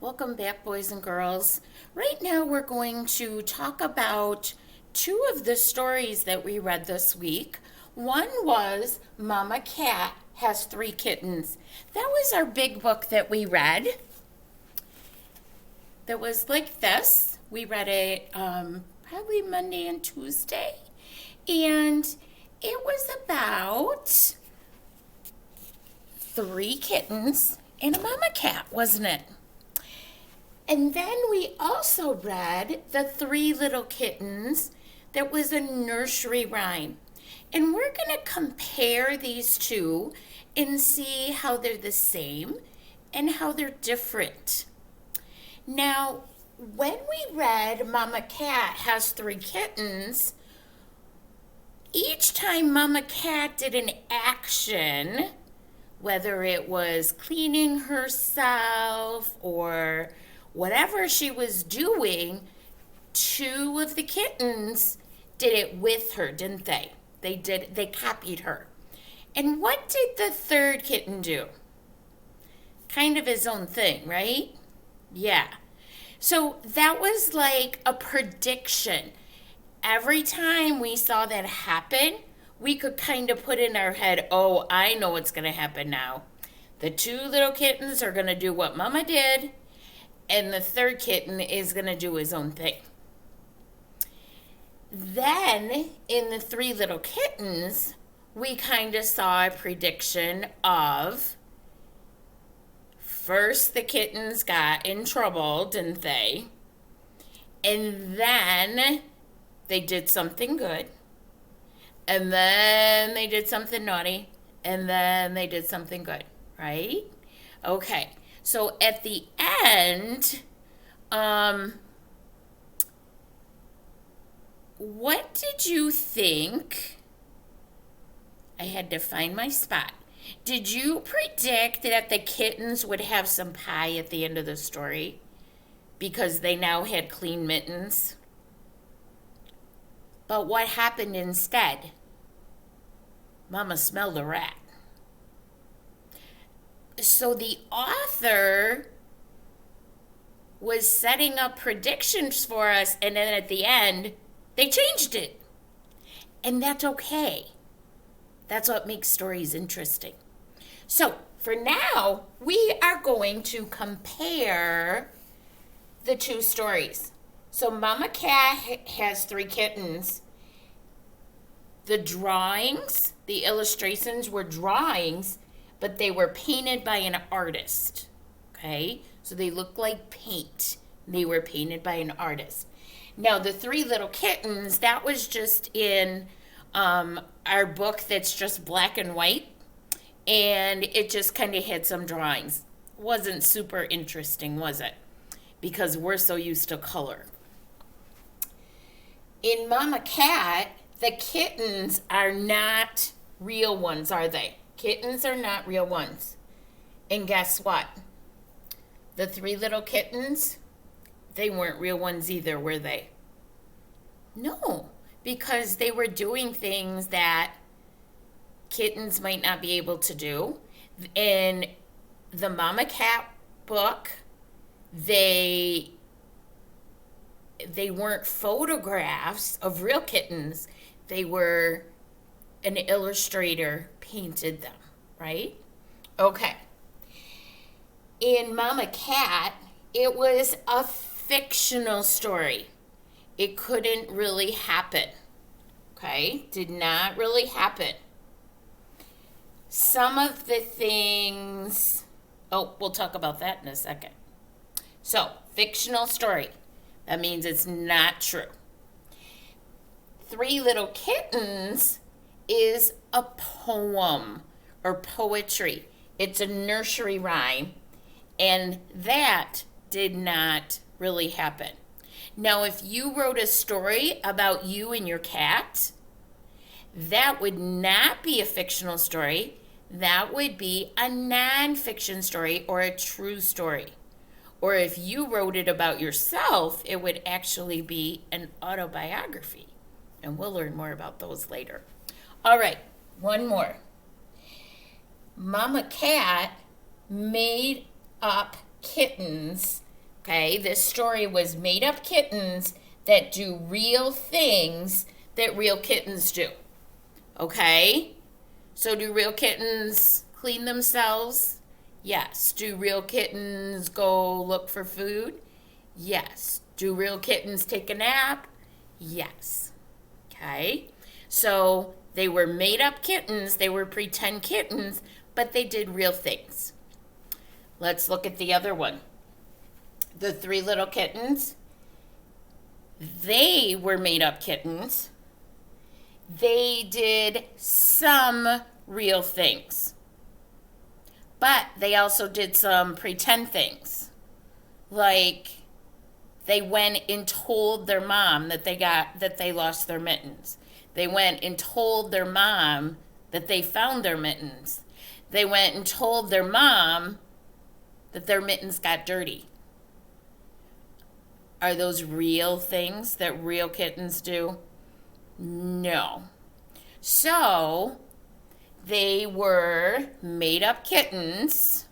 Welcome back, boys and girls. Right now, we're going to talk about two of the stories that we read this week. One was Mama Cat Has Three Kittens. That was our big book that we read. That was like this. We read it probably Monday and Tuesday. And it was about three kittens and a mama cat, wasn't it? And then we also read The Three Little Kittens. That was a nursery rhyme. And we're going to compare these two and see how they're the same and how they're different. Now, when we read Mama Cat Has Three Kittens, each time Mama Cat did an action, whether it was cleaning herself or whatever she was doing, two of the kittens did it with her, didn't they? They copied her. And what did the third kitten do? Kind of his own thing, right? Yeah. So that was like a prediction. Every time we saw that happen, we could kind of put in our head, oh, I know what's going to happen now. The two little kittens are going to do what Mama did, and the third kitten is going to do his own thing. Then, in the Three Little Kittens, we kind of saw a prediction of first the kittens got in trouble, didn't they? And then they did something good. And then they did something naughty. And then they did something good, right? Okay. So at the end, what did you think? I had to find my spot. Did you predict that the kittens would have some pie at the end of the story because they now had clean mittens? But what happened instead? Mama smelled a rat. So the author was setting up predictions for us, and then at the end, they changed it. And that's okay. That's what makes stories interesting. So for now, we are going to compare the two stories. So Mama Cat Has Three Kittens. The drawings, the illustrations were drawings, but they were painted by an artist, okay? So they look like paint. They were painted by an artist. Now, the Three Little Kittens, that was just in our book that's just black and white, and it just kind of had some drawings. Wasn't super interesting, was it? Because we're so used to color. In Mama Cat, the kittens are not real ones, are they? Kittens are not real ones. And guess what? The Three Little Kittens, they weren't real ones either, were they? No, because they were doing things that kittens might not be able to do. In the Mama Cat book, they weren't photographs of real kittens. They were an illustrator painted them, right? Okay. In Mama Cat, it was a fictional story. It couldn't really happen. Okay? Did not really happen. Some of the things, we'll talk about that in a second. So, fictional story. That means it's not true. Three Little Kittens is a poem or poetry. It's a nursery rhyme, and that did not really happen. Now, if you wrote a story about you and your cat, that would not be a fictional story. That would be a non-fiction story or a true story. Or if you wrote it about yourself, it would actually be an autobiography. And we'll learn more about those later. All right, one more. Mama Cat made up kittens Okay, this story was made up kittens that do real things that real kittens do. Okay? So, do real kittens clean themselves? Yes. Do real kittens go look for food? Yes. Do real kittens take a nap? Yes. Okay? So, they were made up kittens, they were pretend kittens, but they did real things. Let's look at the other one. The three little kittens, they were made up kittens. They did some real things, but they also did some pretend things. Like they went and told their mom that they lost their mittens. They went and told their mom that they found their mittens. They went and told their mom that their mittens got dirty. Are those real things that real kittens do? No. So, they were made up kittens,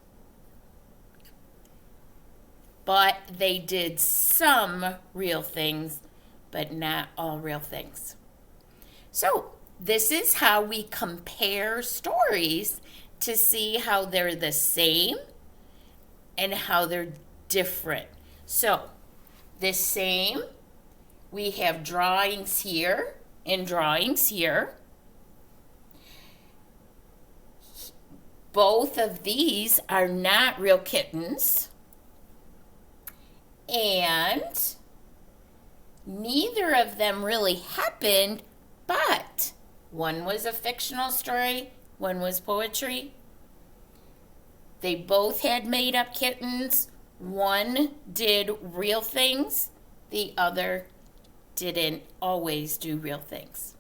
but they did some real things, but not all real things. So, this is how we compare stories to see how they're the same and how they're different. So, the same, we have drawings here and drawings here. Both of these are not real kittens, and neither of them really happened, but one was a fictional story, one was poetry. They both had made up kittens. One did real things, the other didn't always do real things.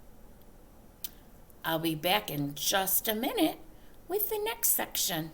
I'll be back in just a minute with the next section.